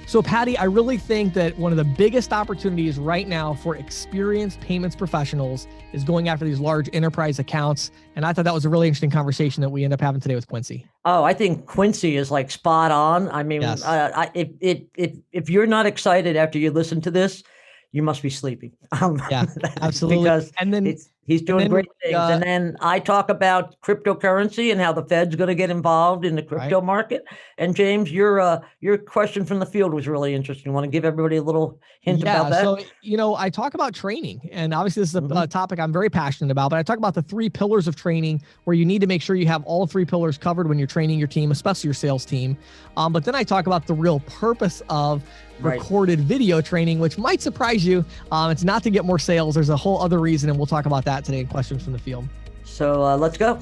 So Patti, I really think that one of the biggest opportunities right now for experienced payments professionals is going after these large enterprise accounts. And I thought that was a really interesting conversation that we end up having today with Quincy. Oh, I think Quincy is like spot on. I mean, Yes. If you're not excited after you listen to this, you must be sleeping. Yeah, absolutely. Because And then he's doing great things. uh, And then I talk about cryptocurrency and how the Fed's going to get involved in the crypto market. And James, your question from the field was really interesting. You want to give everybody a little hint about that? So, I talk about training, and obviously this is a topic I'm very passionate about, but I talk about the 3 pillars of training where you need to make sure you have all 3 pillars covered when you're training your team, especially your sales team. But then I talk about the real purpose of recorded video training, which might surprise you. It's not to get more sales. There's a whole other reason, and we'll talk about that today in questions from the field. So let's go.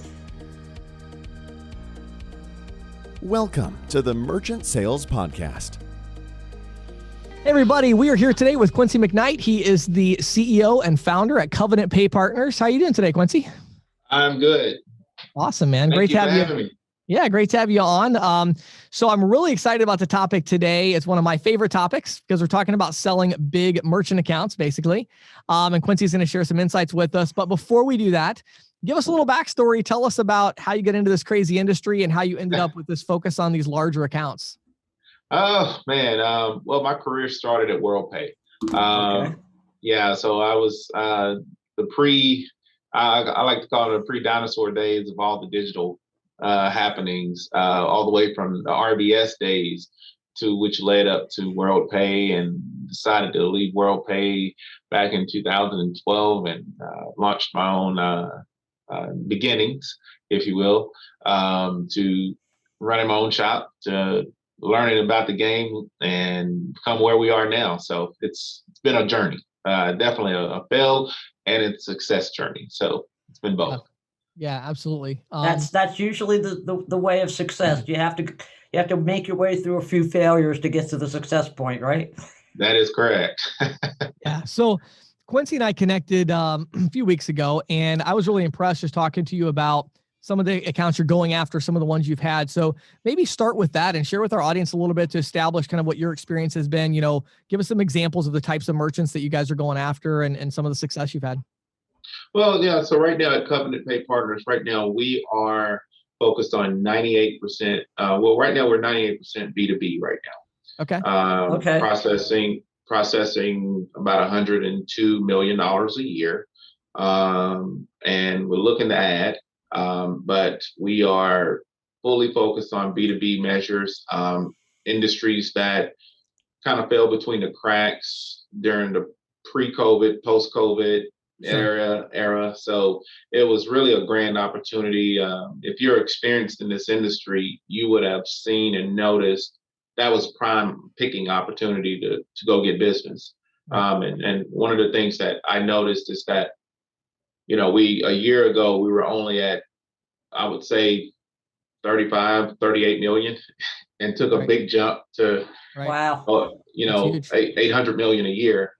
Welcome to the Merchant Sales Podcast. Hey everybody, we are here today with Quincy McKnight. He is the CEO and founder at Covenant Pay Partners. How are you doing today, Quincy? I'm good. Awesome, man. Thank Great to have you. Having me. Yeah, great to have you on. So I'm really excited about the topic today. It's one of my favorite topics because we're talking about selling big merchant accounts, basically. And Quincy's going to share some insights with us. But before we do that, give us a little backstory. Tell us about how you get into this crazy industry and how you ended up with this focus on these larger accounts. Oh, man. Well, my career started at WorldPay. Yeah, so I was I like to call it the pre-dinosaur days of all the digital happenings, all the way from the RBS days to which led up to WorldPay, and decided to leave WorldPay back in 2012 and launched my own beginnings, if you will, to running my own shop, to learning about the game and come where we are now. So it's been a journey, definitely a fail and it's success journey. So it's been both. Yeah, absolutely. That's usually the way of success. You have to make your way through a few failures to get to the success point, right? That is correct. Yeah. So Quincy and I connected a few weeks ago, and I was really impressed just talking to you about some of the accounts you're going after, some of the ones you've had. So maybe start with that and share with our audience a little bit to establish kind of what your experience has been. Give us some examples of the types of merchants that you guys are going after and some of the success you've had. Well, yeah. So right now at Covenant Pay Partners, right now we are focused on 98%. Right now we're 98% B2B right now. Okay. Processing about $102 million a year. And we're looking to add, but we are fully focused on B2B measures, industries that kind of fell between the cracks during the pre-COVID, post-COVID era. So it was really a grand opportunity. If you're experienced in this industry, you would have seen and noticed that was prime picking opportunity to go get business. And one of the things that I noticed is that, a year ago, we were only at, I would say 38 million and took a big jump to, wow, 800 million a year,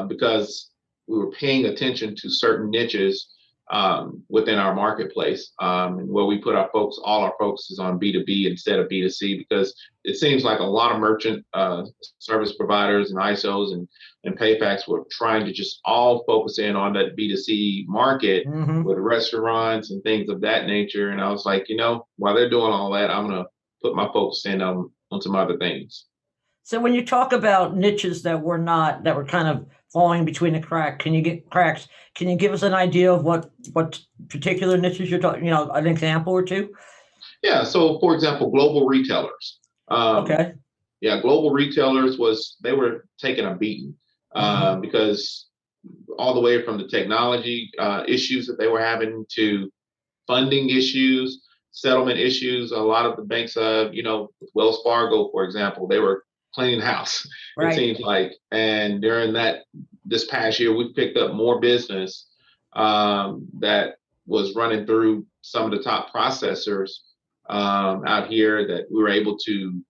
because we were paying attention to certain niches within our marketplace, and where we put all our focus is on B2B instead of B2C, because it seems like a lot of merchant service providers and ISOs and PayFacs were trying to just all focus in on that B2C market with restaurants and things of that nature. And I was like, while they're doing all that, I'm going to put my focus in on some other things. So when you talk about niches that were kind of falling between the cracks, can you give us an idea of what particular niches you're talking, an example or two? Yeah. So for example, global retailers. Okay. Yeah. Global retailers they were taking a beating, because all the way from the technology issues that they were having to funding issues, settlement issues. A lot of the banks, Wells Fargo, for example, they were cleaning house, it seems like. And during this past year, we picked up more business that was running through some of the top processors out here that we were able to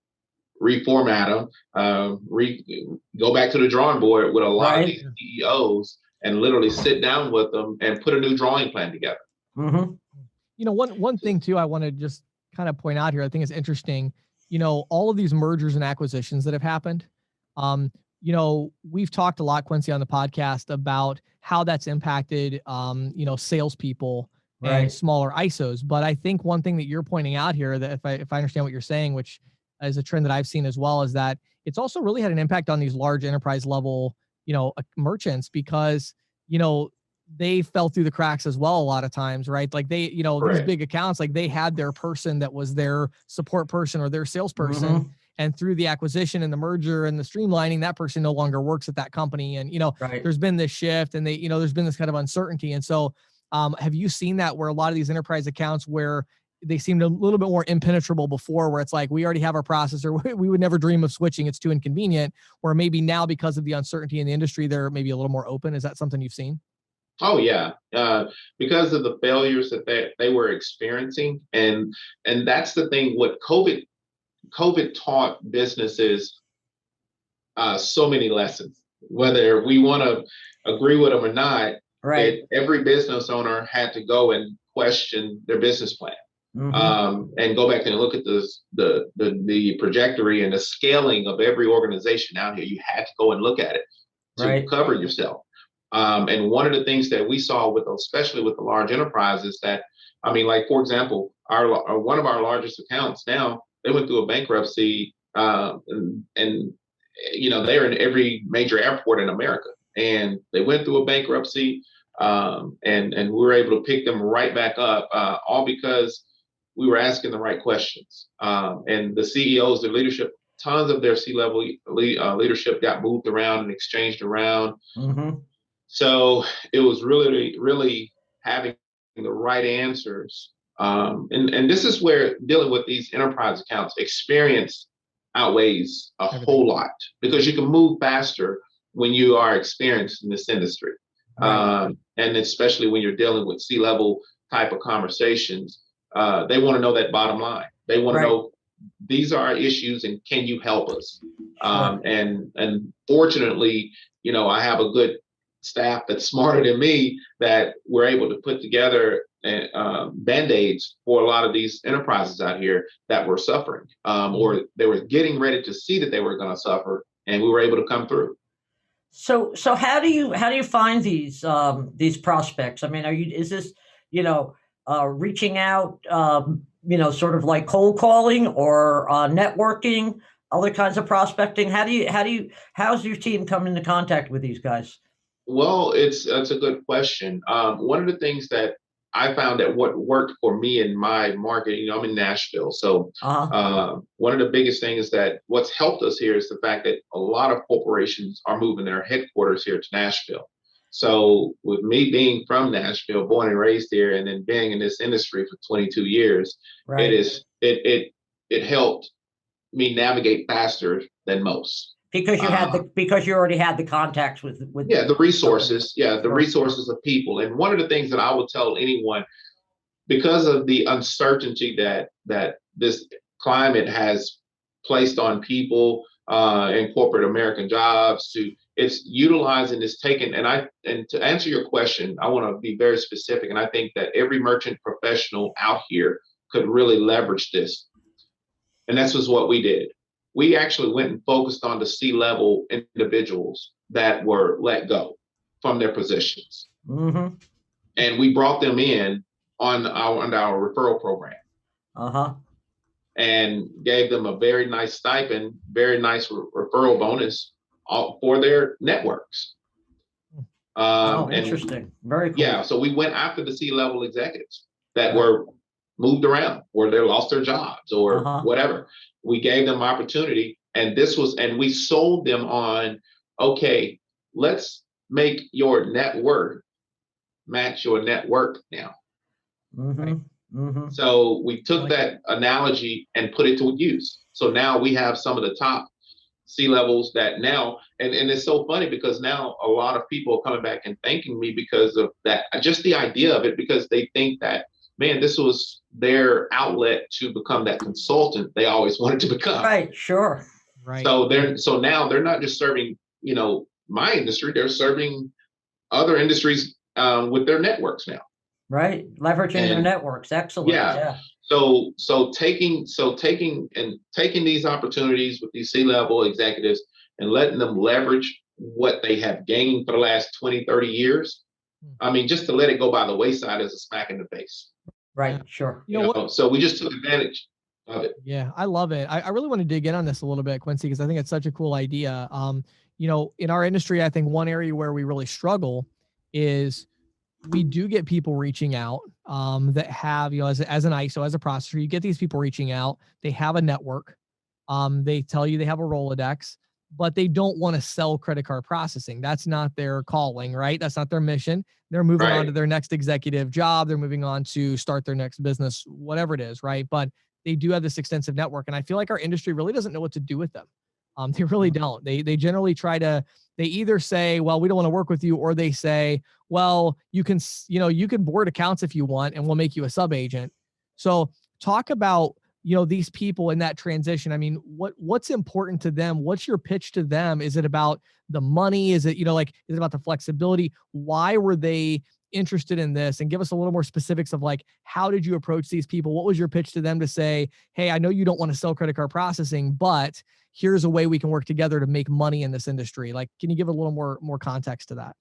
reformat them, go back to the drawing board with a lot of these CEOs and literally sit down with them and put a new drawing plan together. One thing too, I want to just kind of point out here, I think it's interesting. all of these mergers and acquisitions that have happened. We've talked a lot, Quincy, on the podcast about how that's impacted, salespeople and smaller ISOs. But I think one thing that you're pointing out here, that if I understand what you're saying, which is a trend that I've seen as well, is that it's also really had an impact on these large enterprise level, merchants, because, they fell through the cracks as well a lot of times, right? Like they, these big accounts, like they had their person that was their support person or their salesperson. And through the acquisition and the merger and the streamlining, that person no longer works at that company. And, there's been this shift and there's been this kind of uncertainty. And so have you seen that where a lot of these enterprise accounts where they seemed a little bit more impenetrable before, where it's like, we already have our processor, we would never dream of switching, it's too inconvenient, where maybe now because of the uncertainty in the industry, they're maybe a little more open? Is that something you've seen? Oh yeah, because of the failures that they were experiencing, and that's the thing. What COVID taught businesses so many lessons. Whether we want to agree with them or not, every business owner had to go and question their business plan, and go back and look at the trajectory and the scaling of every organization out here. You had to go and look at it to cover yourself. And one of the things that we saw especially with the large enterprises, that, like, for example, one of our largest accounts now, they went through a bankruptcy, and they're in every major airport in America, and they went through a bankruptcy, and we were able to pick them right back up, all because we were asking the right questions. And the CEOs, their leadership, tons of their C-level leadership got moved around and exchanged around. So it was really, really having the right answers. And this is where dealing with these enterprise accounts, experience outweighs a whole lot, because you can move faster when you are experienced in this industry. And especially when you're dealing with C-level type of conversations, they want to know that bottom line. They want to know, these are our issues and can you help us? And fortunately, I have a good staff that's smarter than me, that we're able to put together band-aids for a lot of these enterprises out here that were suffering, or they were getting ready to see that they were going to suffer, and we were able to come through. So how do you find these prospects? Is this reaching out, sort of like cold calling, or networking, other kinds of prospecting? How's your team come into contact with these guys? Well, that's a good question. One of the things that I found that what worked for me in my market, I'm in Nashville. So one of the biggest things that what's helped us here is the fact that a lot of corporations are moving their headquarters here to Nashville. So with me being from Nashville, born and raised here, and then being in this industry for 22 years, it helped me navigate faster than most. Because you already had the contacts with the resources, the resources of people. And one of the things that I would tell anyone, because of the uncertainty that this climate has placed on people in corporate American jobs, it's utilizing this taken. And to answer your question, I want to be very specific. And I think that every merchant professional out here could really leverage this. And this was what we did. We actually went and focused on the C-level individuals that were let go from their positions. And we brought them in on our referral program. And gave them a very nice stipend, very nice referral bonus for their networks. Interesting. Very cool. Yeah, so we went after the C-level executives that were moved around, or they lost their jobs, or whatever. We gave them opportunity, and we sold them on, okay, let's make your net worth match your network now. So we took that analogy and put it to use. So now we have some of the top C-levels that now, and it's so funny because now a lot of people are coming back and thanking me because of that, just the idea of it, because they think that, man, this was their outlet to become that consultant they always wanted to become. Right, sure. Right. So now they're not just serving, my industry, they're serving other industries with their networks now. Right. Leveraging their networks. Excellent. Yeah. taking these opportunities with these C-level executives and letting them leverage what they have gained for the last 20, 30 years. I mean, just to let it go by the wayside is a smack in the face. Right. Yeah. Sure. You know what? So we just took advantage of it. Yeah, I love it. I really want to dig in on this a little bit, Quincy, because I think it's such a cool idea. In our industry, I think one area where we really struggle is we do get people reaching out that have, as an ISO, as a processor, you get these people reaching out. They have a network. They tell you they have a Rolodex, but they don't want to sell credit card processing. That's not their calling, right? That's not their mission. They're moving on to their next executive job. They're moving on to start their next business, whatever it is, right? But they do have this extensive network. And I feel like our industry really doesn't know what to do with them. They really don't. They generally they either say, well, we don't want to work with you, or they say, well, you can board accounts if you want, and we'll make you a sub agent. So talk about, these people in that transition. I mean, what's important to them? What's your pitch to them? Is it about the money? Is it, is it about the flexibility? Why were they interested in this? And give us a little more specifics of like, how did you approach these people? What was your pitch to them to say, hey, I know you don't want to sell credit card processing, but here's a way we can work together to make money in this industry. Like, can you give a little more context to that?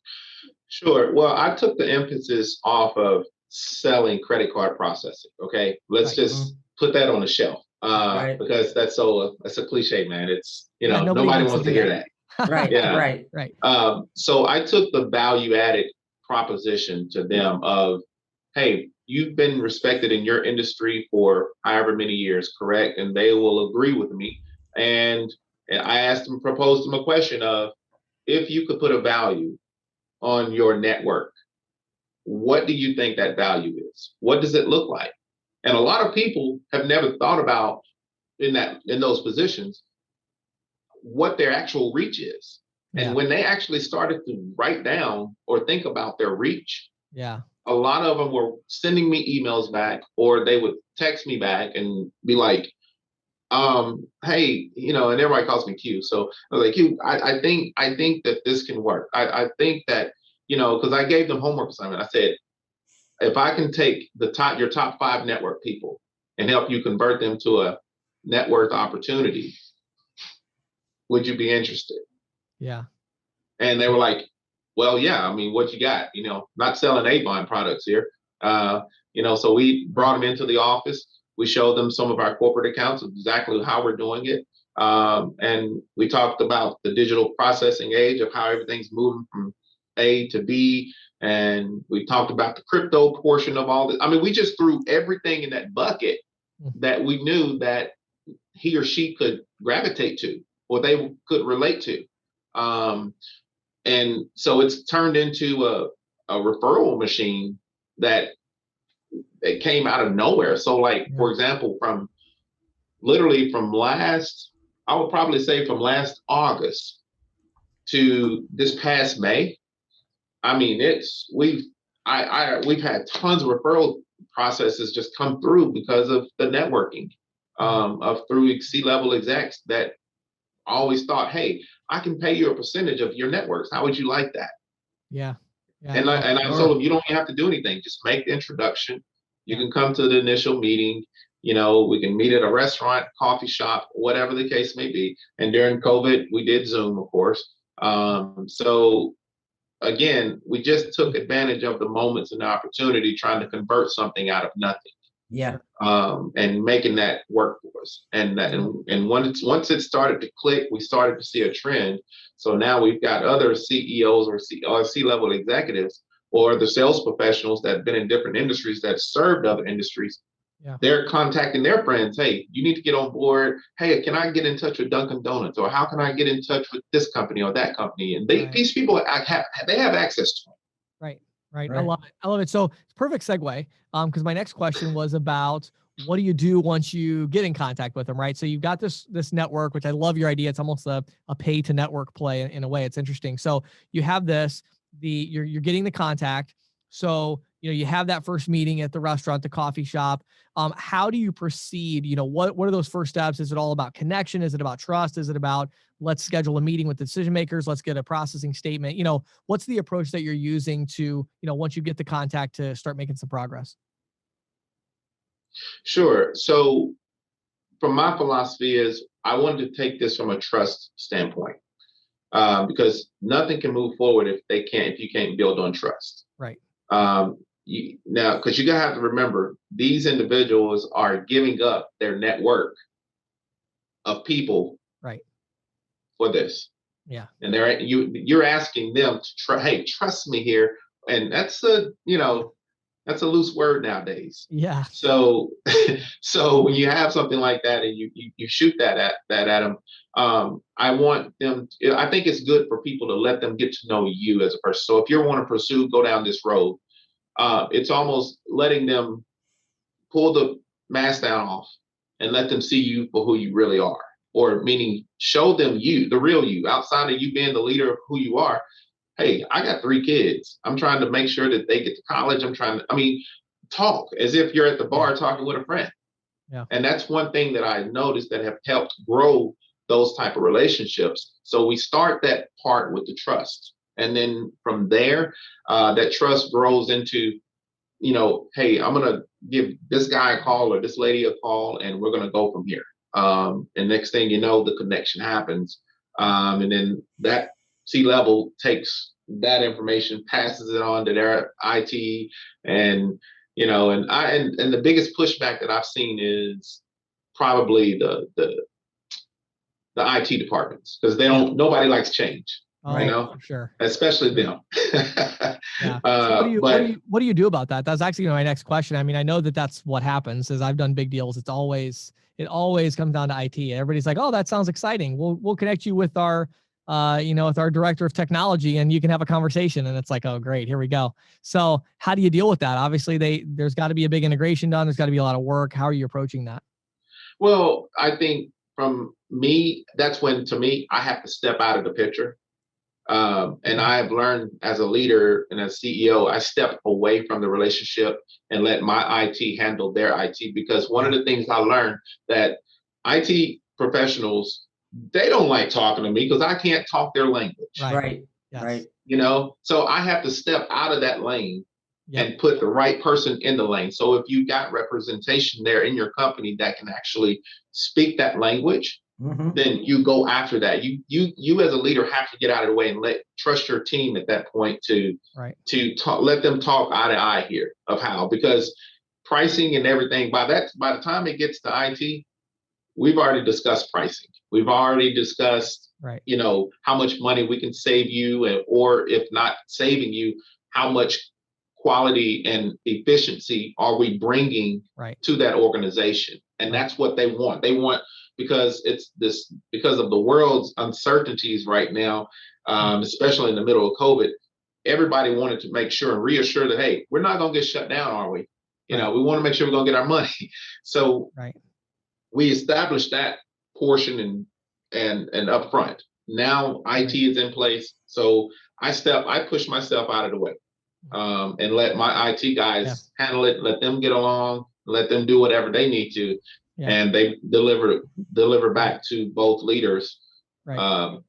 Sure. Well, I took the emphasis off of selling credit card processing. Okay. Let's just put that on the shelf because that's a cliche, man. It's, nobody wants to hear that. Right. Yeah. Right. So I took the value added proposition to them of, hey, you've been respected in your industry for however many years, correct? And they will agree with me. And I proposed them a question of, if you could put a value on your network, what do you think that value is? What does it look like? And a lot of people have never thought about in those positions what their actual reach is. Yeah. And when they actually started to write down or think about their reach, a lot of them were sending me emails back, or they would text me back and be like, hey, and everybody calls me Q. So I was like, Q, I think that this can work. I think that, because I gave them homework assignment. I said, if I can take your top 5 network people and help you convert them to a net worth opportunity, would you be interested? Yeah. And they were like, well, yeah, I mean, what you got? Not selling Avon products here. So we brought them into the office. We showed them some of our corporate accounts, exactly how we're doing it. And we talked about the digital processing age of how everything's moving from A to B. And we talked about the crypto portion of all this. I mean, we just threw everything in that bucket that we knew that he or she could gravitate to, or they could relate to. And so it's turned into a referral machine that it came out of nowhere. So for example, from last August to this past May, I mean, we've had tons of referral processes just come through because of the networking through C-level execs that always thought, hey, I can pay you a percentage of your networks. How would you like that? Yeah. And I told them, you don't have to do anything. Just make the introduction. You can come to the initial meeting. We can meet at a restaurant, coffee shop, whatever the case may be. And during COVID, we did Zoom, of course. So again, we just took advantage of the moments and the opportunity, trying to convert something out of nothing. Yeah. And making that work for us. And once it started to click, we started to see a trend. So now we've got other CEOs or C-level executives, or the sales professionals that have been in different industries that served other industries. Yeah. They're contacting their friends. Hey, you need to get on board. Hey, can I get in touch with Dunkin' Donuts? Or how can I get in touch with this company or that company? And these people have access to them. Right. I love it. So it's perfect segue. Because my next question was about, what do you do once you get in contact with them, right? So you've got this network, which I love your idea. It's almost a pay to network play in a way. It's interesting. So you have this, you're getting the contact. So, you have that first meeting at the restaurant, the coffee shop. How do you proceed? What are those first steps? Is it all about connection? Is it about trust? Is it about, let's schedule a meeting with decision makers? Let's get a processing statement. What's the approach that you're using to, once you get the contact, to start making some progress? Sure. So from my philosophy is I wanted to take this from a trust standpoint, because nothing can move forward if you can't build on trust. Right. Now, because you gotta have to remember, these individuals are giving up their network of people Right. for this, Yeah. and you're asking them to hey, trust me here, and that's a loose word nowadays. Yeah. So, so when you have something like that and you shoot that at them, I want them. I think it's good for people to let them get to know you as a person. So if you want to go down this road, it's almost letting them pull the mask down off and let them see you for who you really are, or meaning show them you, the real you, outside of you being the leader of who you are. Hey, I got 3 kids. I'm trying to make sure that they get to college. Talk as if you're at the bar talking with a friend. Yeah. And that's one thing that I noticed that have helped grow those type of relationships. So we start that part with the trust. And then from there, that trust grows into, hey, I'm going to give this guy a call or this lady a call, and we're going to go from here. And next thing you know, the connection happens. And then that C-level takes that information, passes it on to their IT, and and the biggest pushback that I've seen is probably the IT departments, because nobody likes change. Oh, for sure. Especially them. Yeah. So what do you do about that? That's actually my next question. I mean, I know that's what happens. As I've done big deals, it always comes down to IT. Everybody's like, "Oh, that sounds exciting. We'll connect you with our with our director of technology, and you can have a conversation." And it's like, "Oh, great, here we go." So how do you deal with that? Obviously, there's got to be a big integration done. There's got to be a lot of work. How are you approaching that? Well, I think from me, that's when, to me, I have to step out of the picture. And I have learned as a leader and as CEO, I step away from the relationship and let my IT handle their IT, because one of the things I learned that IT professionals, they don't like talking to me because I can't talk their language. Right. Yes. Right. So I have to step out of that lane Yep. and put the right person in the lane. So if you got representation there in your company that can actually speak that language, then you go after that. You as a leader have to get out of the way and trust your team at that point to talk, let them talk eye to eye here of how, because pricing and everything, by the time it gets to IT, we've already discussed pricing. We've already discussed, how much money we can save you, or if not saving you, how much quality and efficiency are we bringing to that organization. And that's what they want. They want, because because of the world's uncertainties right now, especially in the middle of COVID, everybody wanted to make sure and reassure that, hey, we're not going to get shut down, are we? We want to make sure we're going to get our money. So we established that portion and up front. Now IT is in place. So I push myself out of the way, and let my IT guys handle it, let them get along, let them do whatever they need to. And they deliver back to both leaders the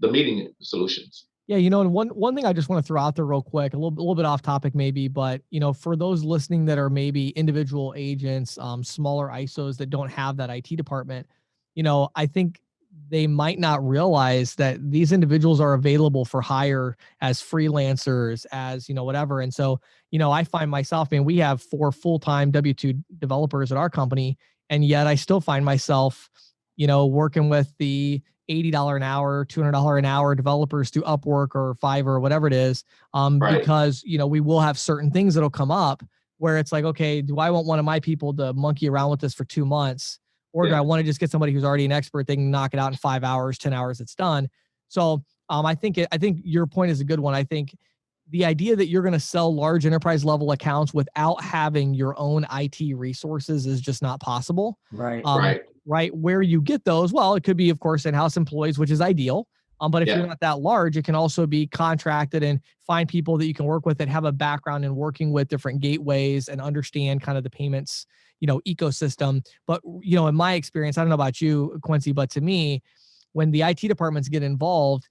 meeting solutions. Yeah, and one thing I just want to throw out there real quick, a little bit off topic maybe, but for those listening that are maybe individual agents, smaller ISOs that don't have that IT department, I think they might not realize that these individuals are available for hire as freelancers, as whatever. And so I find myself, we have 4 full-time W2 developers at our company, and yet I still find myself, working with the $80 an hour, $200 an hour developers through Upwork or Fiverr or whatever it is, because, we will have certain things that'll come up where it's like, okay, do I want one of my people to monkey around with this for 2 months? Or do I want to just get somebody who's already an expert? They can knock it out in 5 hours, 10 hours, it's done. So I think your point is a good one. I think the idea that you're going to sell large enterprise level accounts without having your own IT resources is just not possible. Right. Where you get those, well, it could be, of course, in-house employees, which is ideal. But if you're not that large, it can also be contracted, and find people that you can work with that have a background in working with different gateways and understand kind of the payments, ecosystem. But, in my experience, I don't know about you, Quincy, but to me, when the IT departments get involved,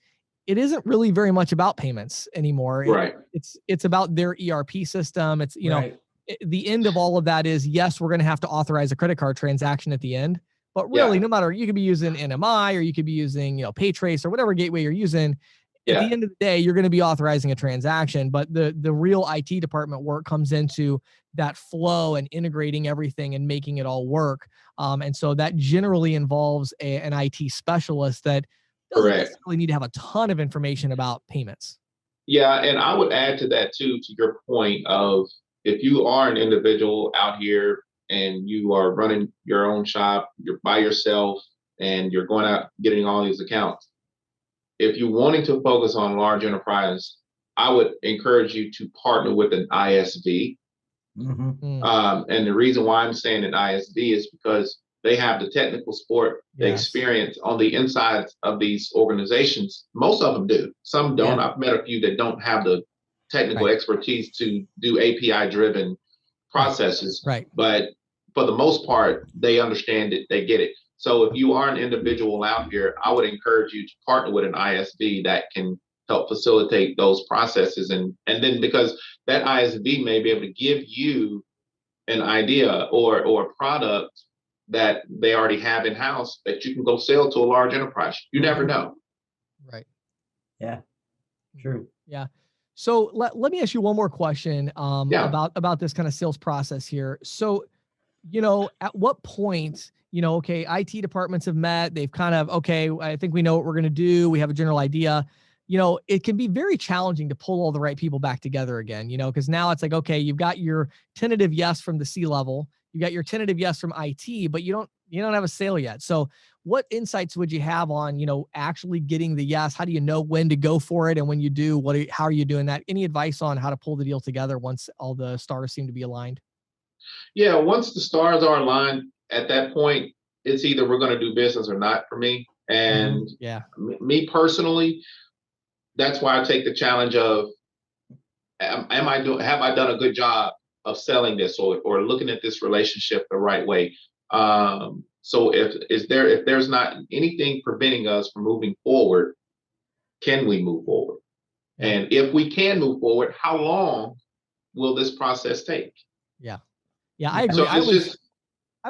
it isn't really very much about payments anymore. It's about their ERP system. It's, the end of all of that is, yes, we're going to have to authorize a credit card transaction at the end, but really no matter, you could be using NMI or you could be using, PayTrace or whatever gateway you're using. At the end of the day, you're going to be authorizing a transaction, but the real IT department work comes into that flow and integrating everything and making it all work. And so that generally involves an IT specialist that doesn't necessarily need to have a ton of information about payments. Yeah, and I would add to that too, to your point of, if you are an individual out here and you are running your own shop, you're by yourself and you're going out getting all these accounts. If you're wanting to focus on large enterprise, I would encourage you to partner with an ISV. And the reason why I'm saying an ISV is because they have the technical support, the experience on the insides of these organizations. Most of them do. Some don't. I've met a few that don't have the technical expertise to do API-driven processes. But for the most part, they understand it. They get it. So if you are an individual out here, I would encourage you to partner with an ISV that can help facilitate those processes. And then, because that ISV may be able to give you an idea or a product that they already have in-house that you can go sell to a large enterprise. You never know. Right. Yeah. True. Yeah. So let me ask you one more question about this kind of sales process here. So, at what point, okay, IT departments have met, they've kind of, okay, I think we know what we're going to do. We have a general idea. It can be very challenging to pull all the right people back together again, because now it's like, okay, you've got your tentative yes from the C-level, you got your tentative yes from IT, but you don't have a sale yet. So what insights would you have on, actually getting the yes? How do you know when to go for it? And when you do, how are you doing that? Any advice on how to pull the deal together once all the stars seem to be aligned? Yeah, once the stars are aligned, at that point, it's either we're going to do business or not for me. And me personally, that's why I take the challenge of, have I done a good job of selling this or looking at this relationship the right way? So if there's not anything preventing us from moving forward, can we move forward? And if we can move forward, how long will this process take? Yeah, I agree. So it's just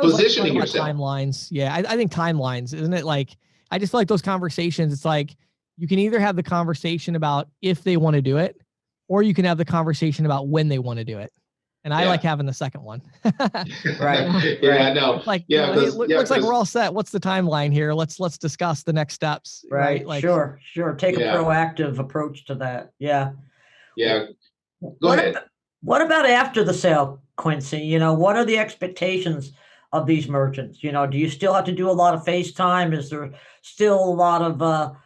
positioning like yourself. Timelines. Yeah, I think timelines, isn't it? Like, I just feel like those conversations, it's like you can either have the conversation about if they want to do it, or you can have the conversation about when they want to do it. And I like having the second one. Right. Yeah, I know. Like, hey, looks like we're all set. What's the timeline here? Let's discuss the next steps. Right. Like, sure. Take a proactive approach to that. Yeah. Yeah. Go ahead. What about after the sale, Quincy? What are the expectations of these merchants? Do you still have to do a lot of FaceTime? Is there still a lot of,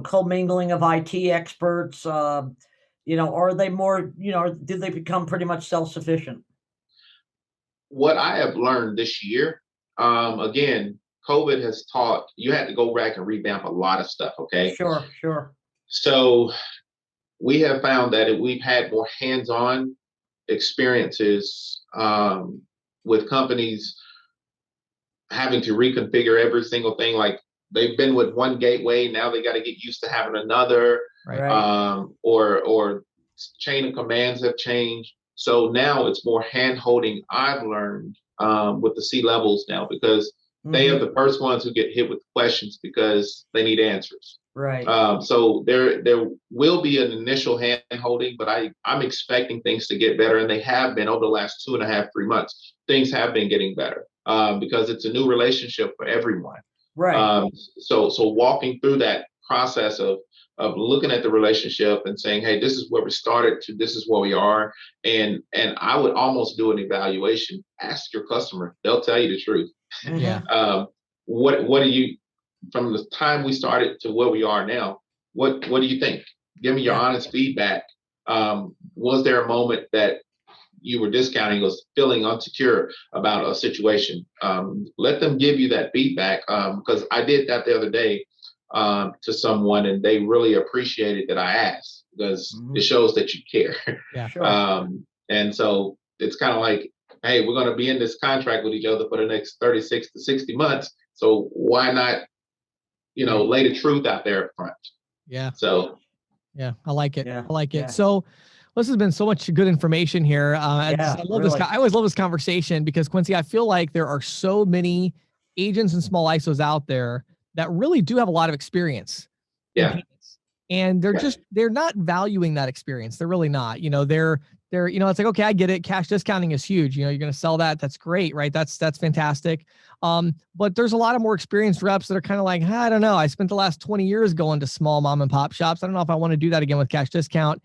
commingling of IT experts? Or are they more, did they become pretty much self-sufficient? What I have learned this year, again, COVID has taught, you had to go back and revamp a lot of stuff. Okay. Sure. So we have found that we've had more hands-on experiences with companies having to reconfigure every single thing. Like, they've been with one gateway, now they got to get used to having another, or chain of commands have changed. So now it's more hand-holding, I've learned, with the C-levels now, because they are the first ones who get hit with questions because they need answers. Right. So there will be an initial hand-holding, but I'm expecting things to get better, and they have been over the last 2.5, 3 months. Things have been getting better because it's a new relationship for everyone. Right. So walking through that process of looking at the relationship and saying, hey, this is where we started to, this is where we are. And I would almost do an evaluation. Ask your customer. They'll tell you the truth. Yeah. What do you, from the time we started to where we are now, what do you think? Give me your honest feedback. Was there a moment that you were discounting or feeling insecure about a situation? Let them give you that feedback, because I did that the other day to someone, and they really appreciated that I asked, because it shows that you care. Yeah, sure. And so it's kind of like, hey, we're going to be in this contract with each other for the next 36 to 60 months. So why not, lay the truth out there up front? Yeah. So. Yeah, I like it. Yeah. I like it. So, This has been so much good information here. I love really. I always love this conversation because, Quincy, I feel like there are so many agents and small ISOs out there that really do have a lot of experience in payments, and they're not valuing that experience. They're really not. They're it's like, okay, I get it. Cash discounting is huge. You're going to sell that. That's great, right? That's fantastic. But there's a lot of more experienced reps that are kind of like, I don't know. I spent the last 20 years going to small mom and pop shops. I don't know if I want to do that again with cash discount,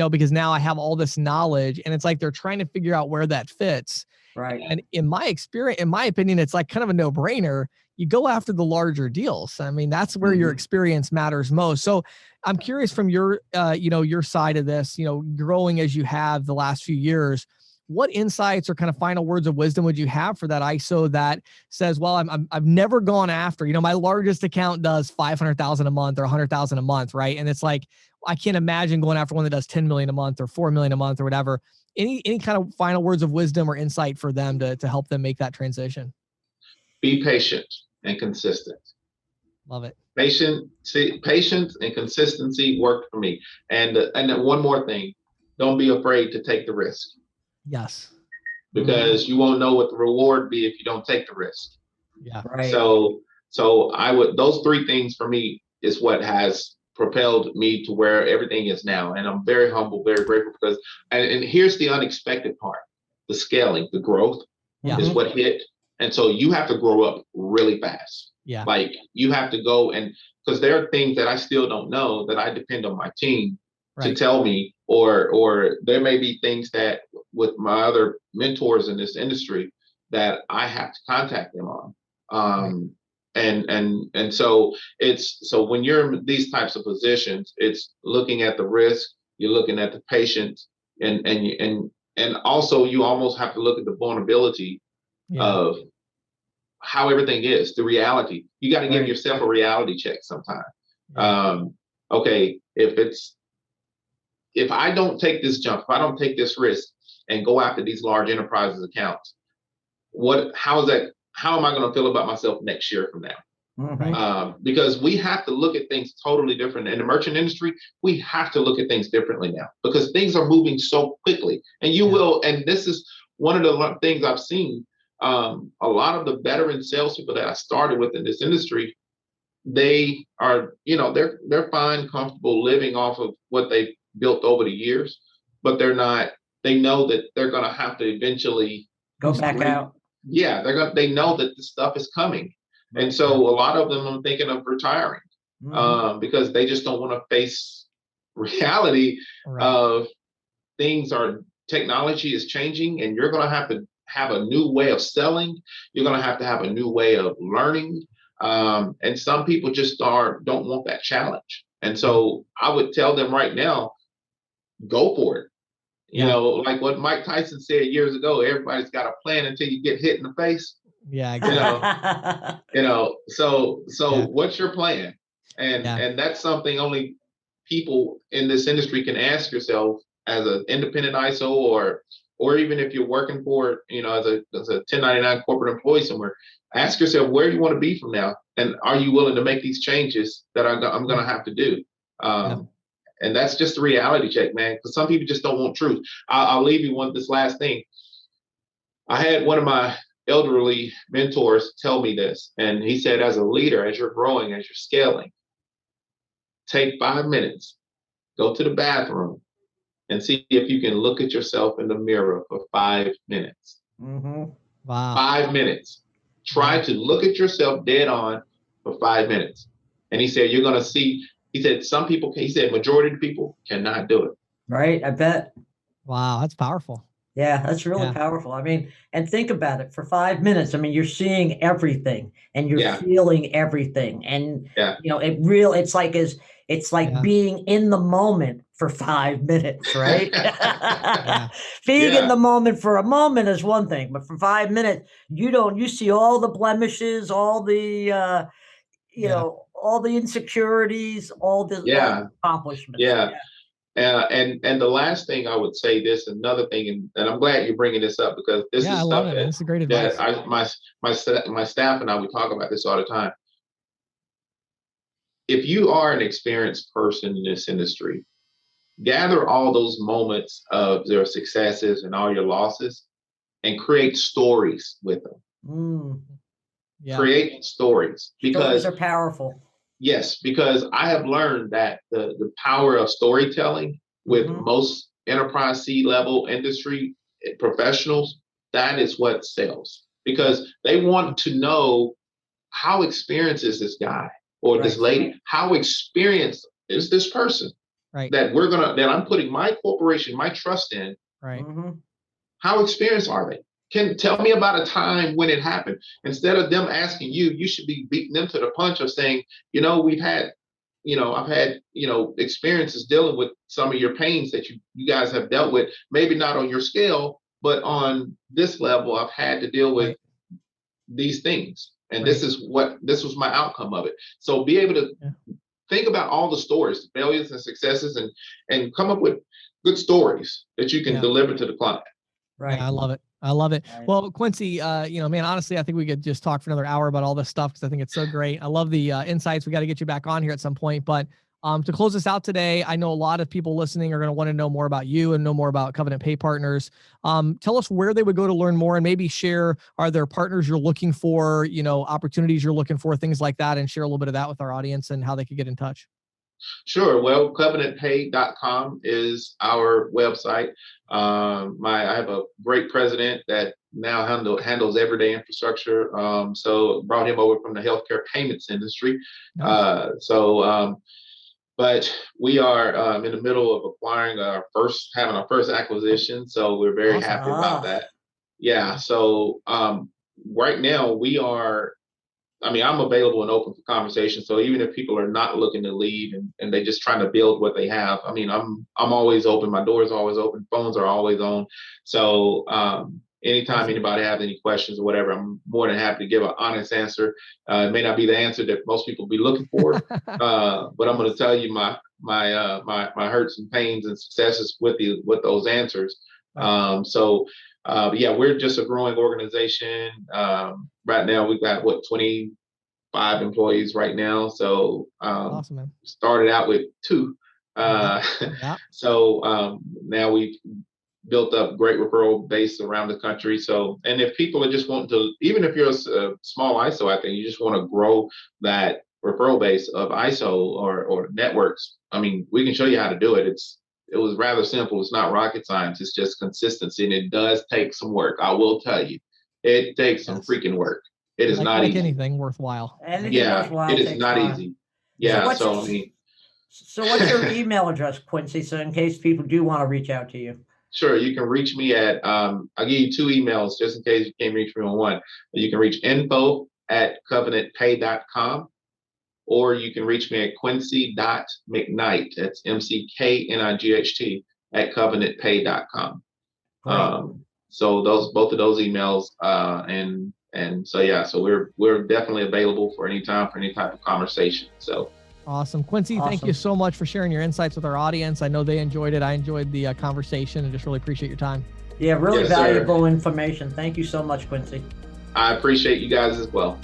because now I have all this knowledge, and it's like they're trying to figure out where that fits. Right. And in my opinion, it's like kind of a no-brainer. You go after the larger deals. I mean, that's where your experience matters most. So I'm curious from your, your side of this, growing as you have the last few years, what insights or kind of final words of wisdom would you have for that ISO that says, well, I've never gone after, my largest account does 500,000 a month or 100,000 a month. Right. And it's like, I can't imagine going after one that does 10 million a month or 4 million a month or whatever. Any kind of final words of wisdom or insight for them to help them make that transition? Be patient and consistent. Love it. Patience and consistency worked for me. And then one more thing, don't be afraid to take the risk. Yes. Because you won't know what the reward be if you don't take the risk. Yeah. Right. So those three things for me is what has propelled me to where everything is now. And I'm very humble, very grateful because, and here's the unexpected part, the scaling, the growth is what hit. And so you have to grow up really fast. Yeah. Like you have to go because there are things that I still don't know that I depend on my team to tell me, or there may be things that with my other mentors in this industry that I have to contact them on. And so when you're in these types of positions, it's looking at the risk, you're looking at the patience, and also you almost have to look at the vulnerability of how everything is, the reality. You got to give yourself a reality check sometime. Okay, if I don't take this jump, if I don't take this risk and go after these large enterprises accounts, how am I going to feel about myself next year from now? Because we have to look at things totally different. In the merchant industry, we have to look at things differently now because things are moving so quickly. And and this is one of the things I've seen. A lot of the veteran salespeople that I started with in this industry, they are, they're fine, comfortable living off of what they built over the years, but they know that they're going to have to eventually go back out. Yeah, they know that the stuff is coming. And so a lot of them are thinking of retiring because they just don't want to face reality of technology is changing, and you're going to have a new way of selling. You're going to have a new way of learning. And some people just don't want that challenge. And so I would tell them right now, go for it. Like what Mike Tyson said years ago, everybody's got a plan until you get hit in the face. Yeah, exactly. So what's your plan? And that's something only people in this industry can ask yourself as an independent ISO or even if you're working for, as a 1099 corporate employee somewhere, ask yourself, where do you want to be from now? And are you willing to make these changes that I'm going to have to do? And that's just a reality check, man, because some people just don't want truth. I'll leave you this last thing. I had one of my elderly mentors tell me this, and he said, as a leader, as you're growing, as you're scaling, take 5 minutes, go to the bathroom, and see if you can look at yourself in the mirror for 5 minutes. Wow. 5 minutes. Try to look at yourself dead on for 5 minutes. And he said, you're going to see, he said, majority of the people cannot do it. Right. I bet. Wow. That's powerful. Yeah, that's really powerful. I mean, and think about it, for 5 minutes, I mean, you're seeing everything and you're feeling everything. And, it's like being in the moment for 5 minutes, right? Being in the moment for a moment is one thing, but for 5 minutes, you see all the blemishes, all the, all the insecurities, all the accomplishments. And the last thing I would say, another thing, and I'm glad you're bringing this up because this is I stuff love it. This is great advice. my staff and I, we talk about this all the time. If you are an experienced person in this industry, gather all those moments of their successes and all your losses and create stories with them. Mm. Yeah. Create stories, because Stories are powerful. yes, because I have learned that the power of storytelling with most enterprise C-level industry professionals, that is what sells, because they want to know, how experienced is this guy or this lady? How experienced is this person that I'm putting my corporation, my trust in? Right. How experienced are they? Can tell me about a time when it happened. Instead of them asking you, you should be beating them to the punch of saying, I've had, experiences dealing with some of your pains that you guys have dealt with, maybe not on your scale, but on this level, I've had to deal with these things. And this was my outcome of it. So be able to think about all the stories, failures and successes, and come up with good stories that you can deliver to the client. Right. Yeah, I love it. I love it. Right. Well, Quincy, man, honestly, I think we could just talk for another hour about all this stuff, because I think it's so great. I love the insights. We got to get you back on here at some point. But to close this out today, I know a lot of people listening are going to want to know more about you and know more about Covenant Pay Partners. Tell us where they would go to learn more, and maybe share, are there partners you're looking for, opportunities you're looking for, things like that, and share a little bit of that with our audience and how they could get in touch. Sure. Well, covenantpay.com is our website. I have a great president that now handles everyday infrastructure. So brought him over from the healthcare payments industry. Nice. But we are in the middle of having our first acquisition. So we're very happy about that. Yeah. So right now I'm available and open for conversation. So even if people are not looking to leave and they're just trying to build what they have, I'm always open. My door is always open. Phones are always on. So anytime anybody has any questions or whatever, I'm more than happy to give an honest answer. It may not be the answer that most people be looking for, but I'm going to tell you my hurts and pains and successes with those answers. We're just a growing organization. Right now, we've got 25 employees right now. So awesome, man. Started out with 2. So now we've built up great referral base around the country. So, and if people are just wanting to, even if you're a small ISO out there, you just want to grow that referral base of ISO or networks, we can show you how to do it. It was rather simple. It's not rocket science. It's just consistency, and it does take some work. I will tell you, it takes some freaking work. It is not easy. Anything worthwhile. Worthwhile, it is not easy. Yeah. So what's your email address, Quincy? So in case people do want to reach out to you. Sure. You can reach me at, I'll give you 2 emails just in case you can't reach me on one. You can reach info@covenantpay.com, or you can reach me at Quincy.McKnight. That's McKnight @covenantpay.com. So both of those emails, so we're definitely available for any time for any type of conversation. So awesome. Quincy, thank you so much for sharing your insights with our audience. I know they enjoyed it. I enjoyed the conversation, and just really appreciate your time. Yeah, really valuable information. Thank you so much, Quincy. I appreciate you guys as well.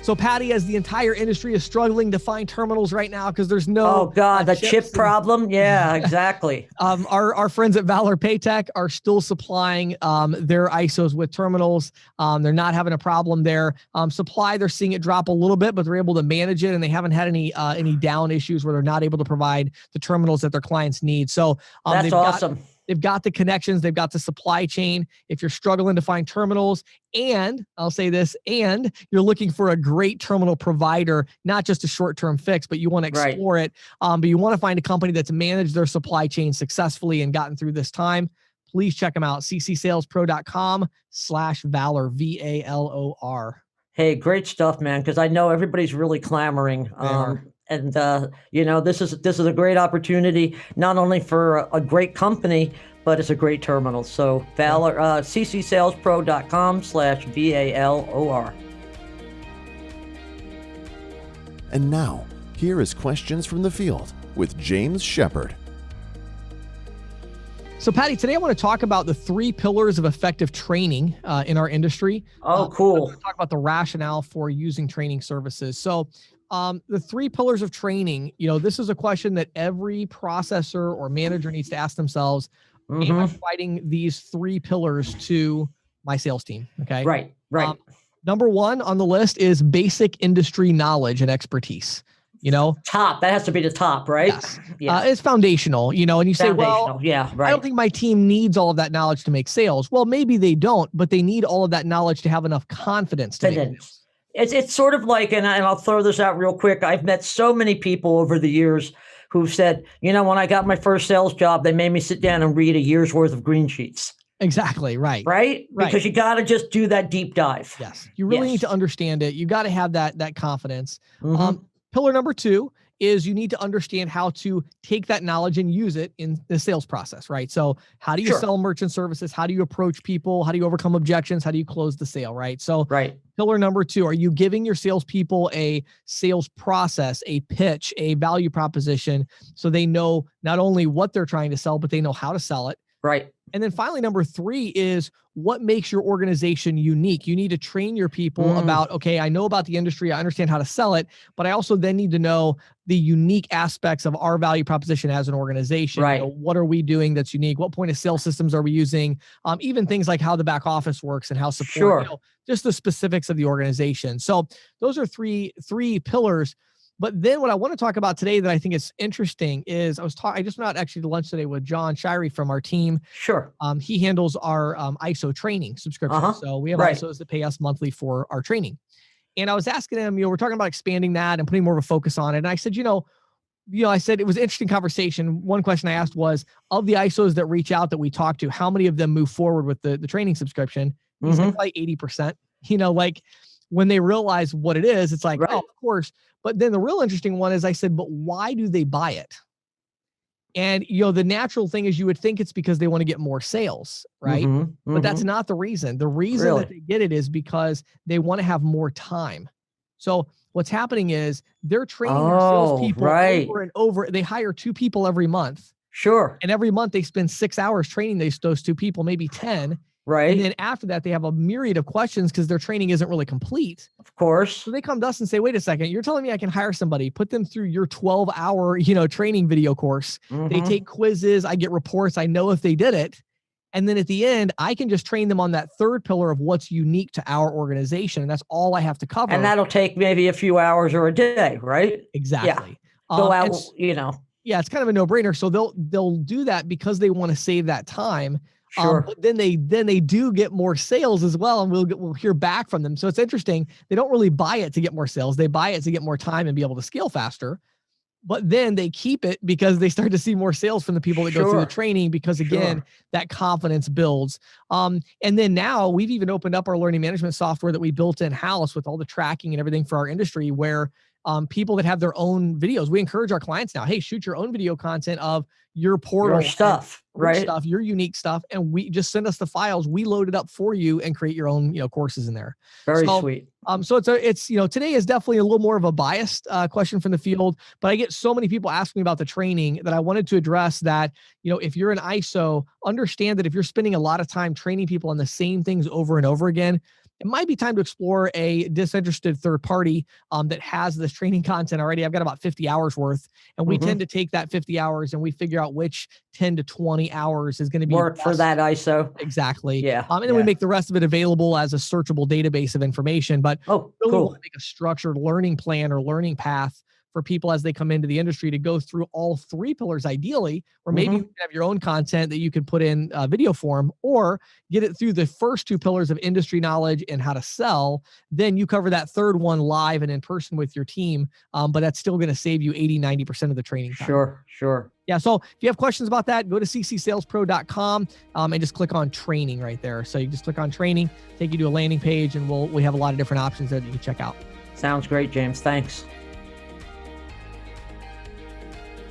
So Patti, as the entire industry is struggling to find terminals right now because there's no the chip problem. Yeah, exactly. Our friends at Valor Paytech are still supplying their ISOs with terminals. They're not having a problem there. Supply, they're seeing it drop a little bit, but they're able to manage it, and they haven't had any down issues where they're not able to provide the terminals that their clients need. So that's awesome. They've got the connections. They've got the supply chain. If you're struggling to find terminals, and I'll say this, and you're looking for a great terminal provider, not just a short-term fix, but you want to explore it, but you want to find a company that's managed their supply chain successfully and gotten through this time, please check them out. ccsalespro.com/Valor, VALOR. Hey, great stuff, man. Because I know everybody's really clamoring. And this is a great opportunity, not only for a great company, but it's a great terminal. So Valor, ccsalespro.com/VALOR. And now, here is questions from the field with James Shepard. So Patti, today I want to talk about the 3 pillars of effective training in our industry. Oh, cool. Talk about the rationale for using training services. So The three pillars of training, this is a question that every processor or manager needs to ask themselves. Am I providing these three pillars to my sales team? Okay. Right. Number one on the list is basic industry knowledge and expertise. Top, that has to be the top, right? Yes. It's foundational, and you say, well, yeah, right. I don't think my team needs all of that knowledge to make sales. Well, maybe they don't, but they need all of that knowledge to have enough confidence to make sales. It's sort of like, and I'll throw this out real quick. I've met so many people over the years who've said, when I got my first sales job, they made me sit down and read a year's worth of green sheets. Exactly. Right. Because you got to just do that deep dive. Yes. You really need to understand it. You got to have that confidence. Pillar number two is you need to understand how to take that knowledge and use it in the sales process, right? So how do you sell merchant services? How do you approach people? How do you overcome objections? How do you close the sale, right? So pillar number two, are you giving your salespeople a sales process, a pitch, a value proposition, so they know not only what they're trying to sell, but they know how to sell it? Right. And then finally, number three is what makes your organization unique. You need to train your people about, okay, I know about the industry, I understand how to sell it, but I also then need to know the unique aspects of our value proposition as an organization. Right. What are we doing that's unique? What point of sale systems are we using? Even things like how the back office works and how support, just the specifics of the organization. So those are three pillars. But then what I want to talk about today that I think is interesting is I just went out actually to lunch today with John Shirey from our team. Sure. He handles our ISO training subscription. So we have ISOs that pay us monthly for our training. And I was asking him, we're talking about expanding that and putting more of a focus on it. And I said, I said it was an interesting conversation. One question I asked was, of the ISOs that reach out that we talk to, how many of them move forward with the training subscription? He's like 80%. Like when they realize what it is, it's like, oh, of course. But then the real interesting one is I said, but why do they buy it? And, the natural thing is you would think it's because they want to get more sales, right? But that's not the reason. The reason that they get it is because they want to have more time. So what's happening is they're training their salespeople over and over. They hire 2 people every month. Sure. And every month they spend 6 hours training those 2 people, maybe 10. Right. And then after that, they have a myriad of questions because their training isn't really complete. Of course. So they come to us and say, wait a second, you're telling me I can hire somebody, put them through your 12-hour, training video course. They take quizzes. I get reports. I know if they did it. And then at the end, I can just train them on that third pillar of what's unique to our organization. And that's all I have to cover. And that'll take maybe a few hours or a day, right? Exactly. Yeah. Go out, Yeah, it's kind of a no-brainer. So they'll do that because they want to save that time. Sure. But then they do get more sales as well, and we'll hear back from them. So it's interesting. They don't really buy it to get more sales. They buy it to get more time and be able to scale faster. But then they keep it because they start to see more sales from the people that go through the training because, again, that confidence builds. And then now we've even opened up our learning management software that we built in-house with all the tracking and everything for our industry where people that have their own videos, we encourage our clients now, hey, shoot your own video content of your portal, your stuff, your unique stuff. And we just send us the files. We load it up for you and create your own, courses in there. Very sweet. So it's today is definitely a little more of a biased question from the field, but I get so many people asking me about the training that I wanted to address that, if you're an ISO, understand that if you're spending a lot of time training people on the same things over and over again, it might be time to explore a disinterested third party that has this training content already. I've got about 50 hours worth, and we tend to take that 50 hours and we figure out which 10 to 20 hours is going to be work for that ISO. Exactly. Yeah. And then we make the rest of it available as a searchable database of information. But really want to make a structured learning plan or learning path for people as they come into the industry to go through all 3 pillars ideally, or maybe you can have your own content that you can put in video form, or get it through the first 2 pillars of industry knowledge and how to sell. Then you cover that third one live and in person with your team. But that's still going to save you 80-90% of the training time. Sure. Yeah. So if you have questions about that, go to ccsalespro.com and just click on training right there. So you just click on training, take you to a landing page, and we have a lot of different options there that you can check out. Sounds great, James. Thanks.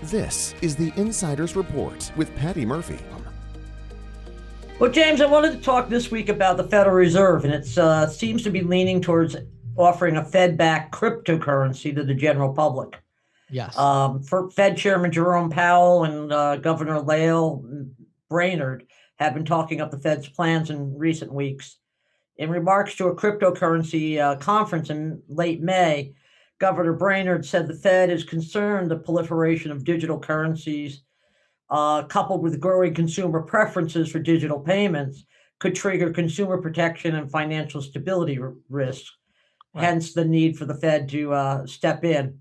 This is the Insider's Report with Patti Murphy. Well, James, I wanted to talk this week about the Federal Reserve, and it seems to be leaning towards offering a Fed-backed cryptocurrency to the general public. Yes. For Fed Chairman Jerome Powell and Governor Lael Brainerd have been talking up the Fed's plans in recent weeks. In remarks to a cryptocurrency conference in late May, Governor Brainerd said the Fed is concerned the proliferation of digital currencies, coupled with growing consumer preferences for digital payments, could trigger consumer protection and financial stability risks. Right. Hence the need for the Fed to step in.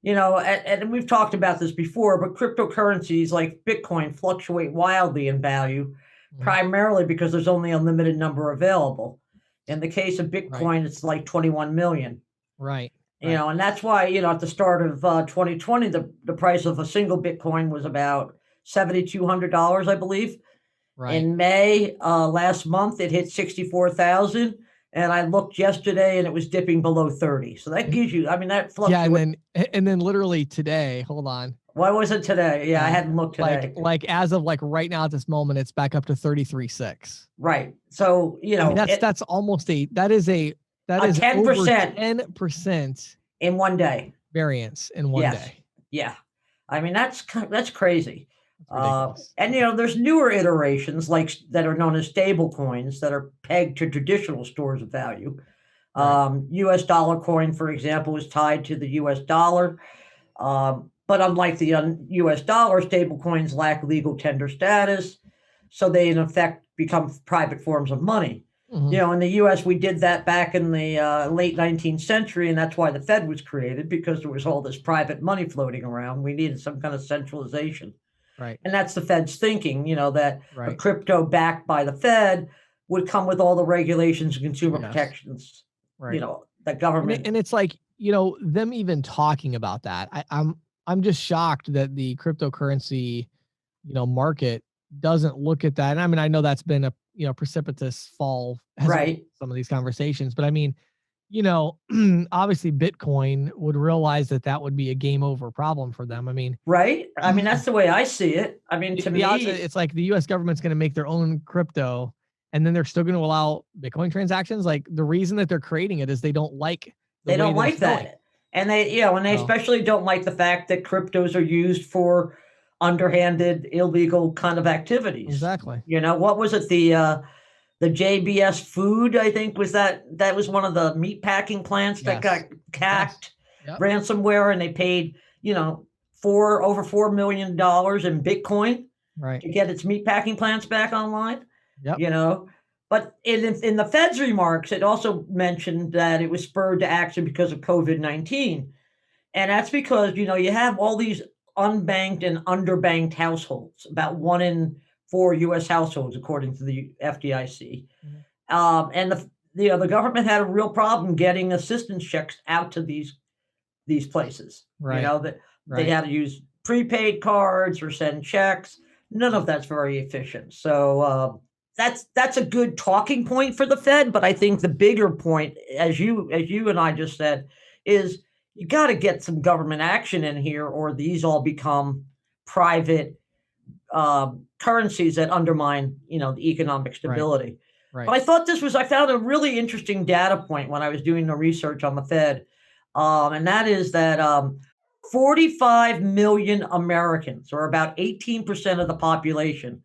And we've talked about this before, but cryptocurrencies like Bitcoin fluctuate wildly in value, primarily because there's only a limited number available. In the case of Bitcoin, it's like 21 million. Right. And that's why, at the start of 2020, the price of a single Bitcoin was about $7,200, I believe. Right. In May, last month, it hit 64,000. And I looked yesterday and it was dipping below 30. So that gives you, that fluctuates. Yeah. And then literally today, hold on. Why was it today? Yeah, I hadn't looked today. Like as of right now at this moment, it's back up to 33.6. Right. So, that's almost that is 10%. 10% in one day. Variance in one day. Yeah. That's crazy. And there's newer iterations that are known as stable coins that are pegged to traditional stores of value. Right. US dollar coin, for example, is tied to the US dollar. But unlike the US dollar, stable coins lack legal tender status. So they in effect become private forms of money. Mm-hmm. In the US, we did that back in the late 19th century. And that's why the Fed was created, because there was all this private money floating around. We needed some kind of centralization. Right. And that's the Fed's thinking, that a crypto backed by the Fed would come with all the regulations and consumer protections, that government. And it's them even talking about that. I'm just shocked that the cryptocurrency, market doesn't look at that. And I know that's been a, precipitous fall. Right. Some of these conversations, but obviously Bitcoin would realize that would be a game over problem for them. Right. That's the way I see it. To me, it's like the US government's going to make their own crypto and then they're still going to allow Bitcoin transactions. Like the reason that they're creating it is they don't like that. And they, especially don't like the fact that cryptos are used for underhanded, illegal kind of activities. Exactly. What was it? The JBS Food, I think, was that was one of the meat packing plants that got hacked, ransomware, and they paid, over $4 million in Bitcoin to get its meat packing plants back online. Yep. But in the Fed's remarks, it also mentioned that it was spurred to action because of COVID-19. And that's because, you have all these unbanked and underbanked households, about 1 in 4 U.S. households, according to the FDIC. Mm-hmm. And the government had a real problem getting assistance checks out to these places. Right. They had to use prepaid cards or send checks. None of that's very efficient. So that's a good talking point for the Fed. But I think the bigger point, as you and I just said, is you got to get some government action in here, or these all become private currencies that undermine, the economic stability. Right. But I thought I found a really interesting data point when I was doing the research on the Fed. And that is that 45 million Americans, or about 18% of the population,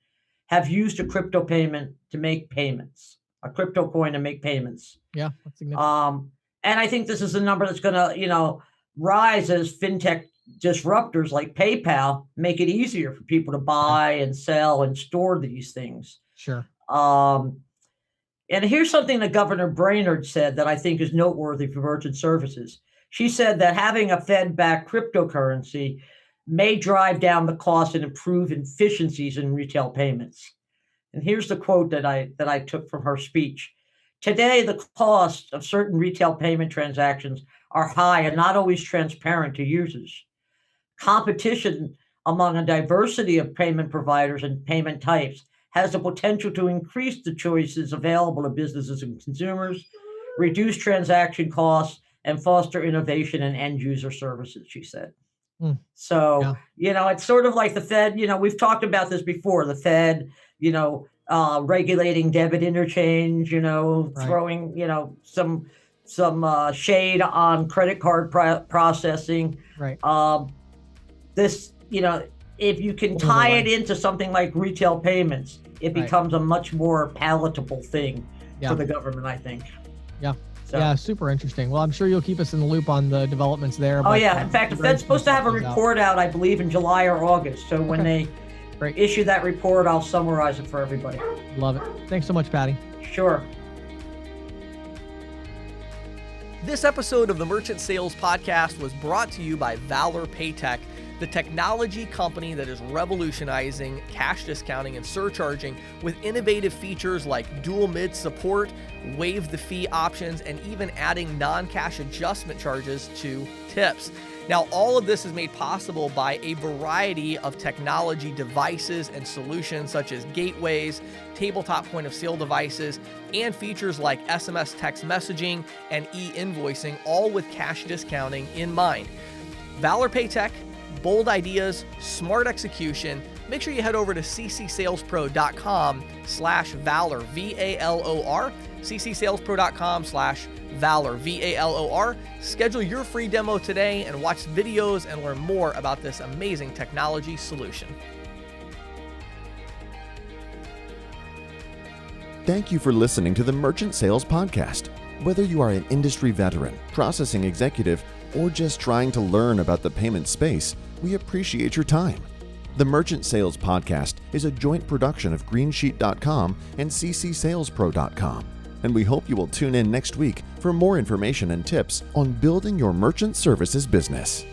have used a crypto payment to make payments, a crypto coin to make payments. Yeah, that's significant. And I think this is a number that's going to, rise as fintech disruptors like PayPal make it easier for people to buy and sell and store these things. Sure. And here's something that Governor Brainerd said that I think is noteworthy for merchant services. She said that having a Fed-backed cryptocurrency may drive down the cost and improve efficiencies in retail payments. And here's the quote that I took from her speech. Today, the cost of certain retail payment transactions are high and not always transparent to users. Competition among a diversity of payment providers and payment types has the potential to increase the choices available to businesses and consumers, reduce transaction costs, and foster innovation in end user services, she said. So, it's sort of like the Fed, we've talked about this before, the Fed, regulating debit interchange, throwing, some shade on credit card processing. Right. This, if you can tie it into something like retail payments, it becomes a much more palatable thing for the government, I think. Yeah. So. Yeah, super interesting. Well, I'm sure you'll keep us in the loop on the developments there. Oh, but, yeah. In fact, the Fed's supposed to have a report out, I believe, in July or August. So when they issue that report, I'll summarize it for everybody. Love it. Thanks so much, Patti. Sure. This episode of the Merchant Sales Podcast was brought to you by Valor Paytech, the technology company that is revolutionizing cash discounting and surcharging with innovative features like dual mid support, waive the fee options, and even adding non-cash adjustment charges to tips. Now, all of this is made possible by a variety of technology devices and solutions such as gateways, tabletop point of sale devices, and features like SMS text messaging and e-invoicing, all with cash discounting in mind. Valor Paytech, bold ideas, smart execution. Make sure you head over to ccsalespro.com/valor, V-A-L-O-R, ccsalespro.com/valor, V-A-L-O-R. Schedule your free demo today and watch videos and learn more about this amazing technology solution. Thank you for listening to the Merchant Sales Podcast. Whether you are an industry veteran, processing executive, or just trying to learn about the payment space, we appreciate your time. The Merchant Sales Podcast is a joint production of greensheet.com and ccsalespro.com, and we hope you will tune in next week for more information and tips on building your merchant services business.